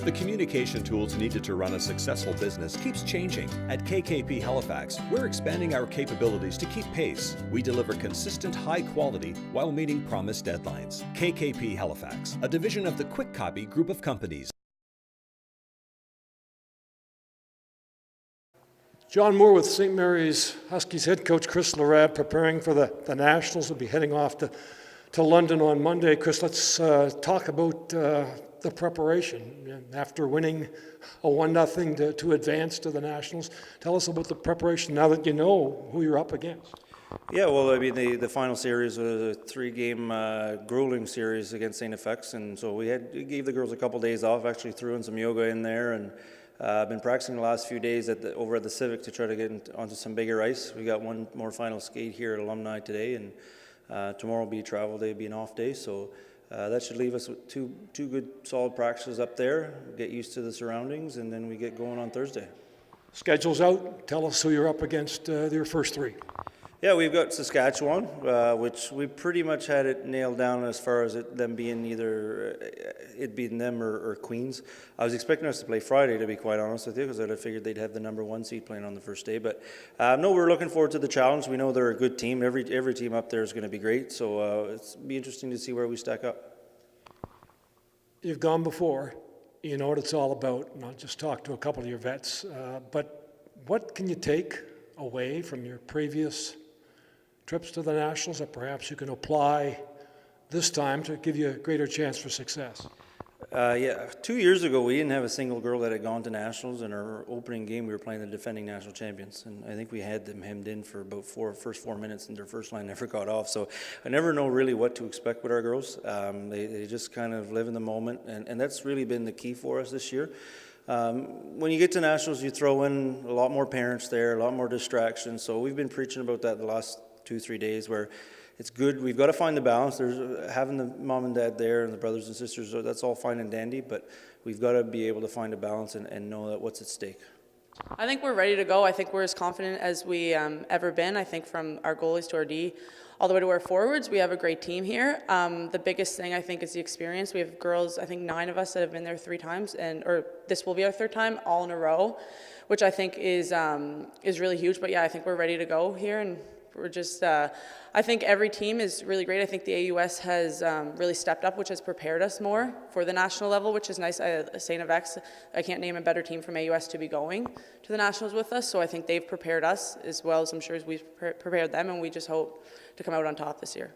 The communication tools needed to run a successful business keeps changing. At KKP Halifax, we're expanding our capabilities to keep pace. We deliver consistent high quality while meeting promised deadlines. KKP Halifax, a division of the Quick Copy Group of companies. John Moore with St. Mary's Huskies head coach Chris Larade preparing for the Nationals. Will be heading off to London on Monday. Chris, let's talk about the preparation. After winning a 1-0 to advance to the Nationals, tell us about the preparation now that you know who you're up against. Yeah, well, I mean, the final series was a 3-game grueling series against St F.X, and so we gave the girls a couple days off. Actually, threw in some yoga in there, and I've been practicing the last few days over at the Civic to try to get onto some bigger ice. We got one more final skate here at Alumni today, and tomorrow will be a travel day, be an off day, so that should leave us with two good solid practices up there, get used to the surroundings, and then we get going on Thursday. Schedule's out. Tell us who you're up against your first 3. Yeah, we've got Saskatchewan, which we pretty much had it nailed down as far as them being either it being them or Queens. I was expecting us to play Friday, to be quite honest with you, because I figured they'd have the #1 seed playing on the first day. But no, we're looking forward to the challenge. We know they're a good team. Every team up there is going to be great. So it'll be interesting to see where we stack up. You've gone before. You know what it's all about. And I'll just talk to a couple of your vets. But what can you take away from your previous trips to the Nationals that perhaps you can apply this time to give you a greater chance for success? Yeah, 2 years ago we didn't have a single girl that had gone to Nationals. In our opening game we were playing the defending national champions, and I think we had them hemmed in for about first 4 minutes, and their first line never got off. So I never know really what to expect with our girls. They just kind of live in the moment, and that's really been the key for us this year. When you get to Nationals, you throw in a lot more parents there, a lot more distractions. So we've been preaching about that the last 2-3 days, where it's good. We've got to find the balance. There's having the mom and dad there and the brothers and sisters, that's all fine and dandy, but we've got to be able to find a balance and know that what's at stake. I think we're ready to go. I think we're as confident as we ever been. I think from our goalies to our D all the way to our forwards, we have a great team here. The biggest thing I think is the experience. We have girls, I think 9 of us that have been there 3 times, or this will be our 3rd time, all in a row, which I think is really huge. But yeah, I think we're ready to go here, and we're just, I think every team is really great. I think the AUS has really stepped up, which has prepared us more for the national level, which is nice. St F.X, I can't name a better team from AUS to be going to the Nationals with us, so I think they've prepared us as well as I'm sure as we've prepared them, and we just hope to come out on top this year.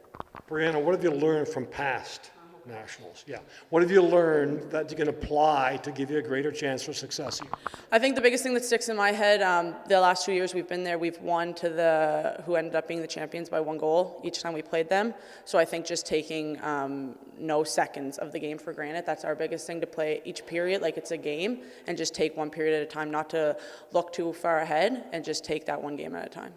Breanna, what have you learned from past Nationals? Yeah. What have you learned that you can apply to give you a greater chance for success here? I think the biggest thing that sticks in my head, the last 2 years we've been there, we've won to who ended up being the champions by 1 goal each time we played them. So I think just taking no seconds of the game for granted, that's our biggest thing, to play each period like it's a game and just take 1 period at a time, not to look too far ahead and just take that 1 game at a time.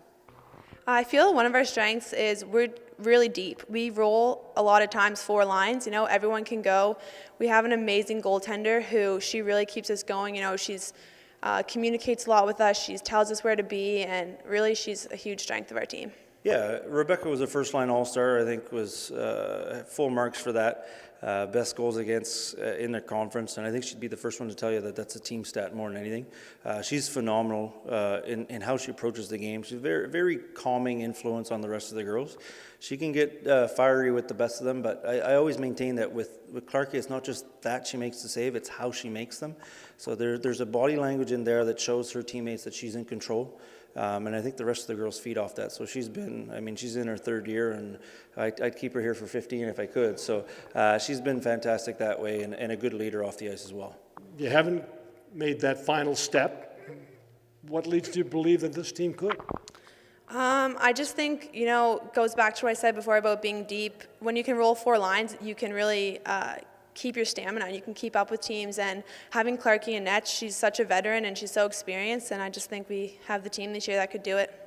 I feel one of our strengths is we're really deep. We roll a lot of times 4 lines. You know, everyone can go. We have an amazing goaltender who she really keeps us going. You know, she's communicates a lot with us. She tells us where to be, and really she's a huge strength of our team. Yeah, Rebecca was a first-line All-Star. I think was full marks for that. Best goals against in the conference, and I think she'd be the first one to tell you that that's a team stat more than anything. She's phenomenal in how she approaches the game. She's very, very calming influence on the rest of the girls. She can get fiery with the best of them, but I always maintain that with Clarkie, it's not just that she makes the save, it's how she makes them. So there's a body language in there that shows her teammates that she's in control. And I think the rest of the girls feed off that. So she's been, I mean, she's in her 3rd year, and I'd keep her here for 15 if I could. So she's been fantastic that way, and a good leader off the ice as well. You haven't made that final step. What leads you to believe that this team could? I just think, you know, goes back to what I said before about being deep. When you can roll 4 lines, you can really keep your stamina, and you can keep up with teams. And having Clarkie in net, she's such a veteran and she's so experienced, and I just think we have the team this year that could do it.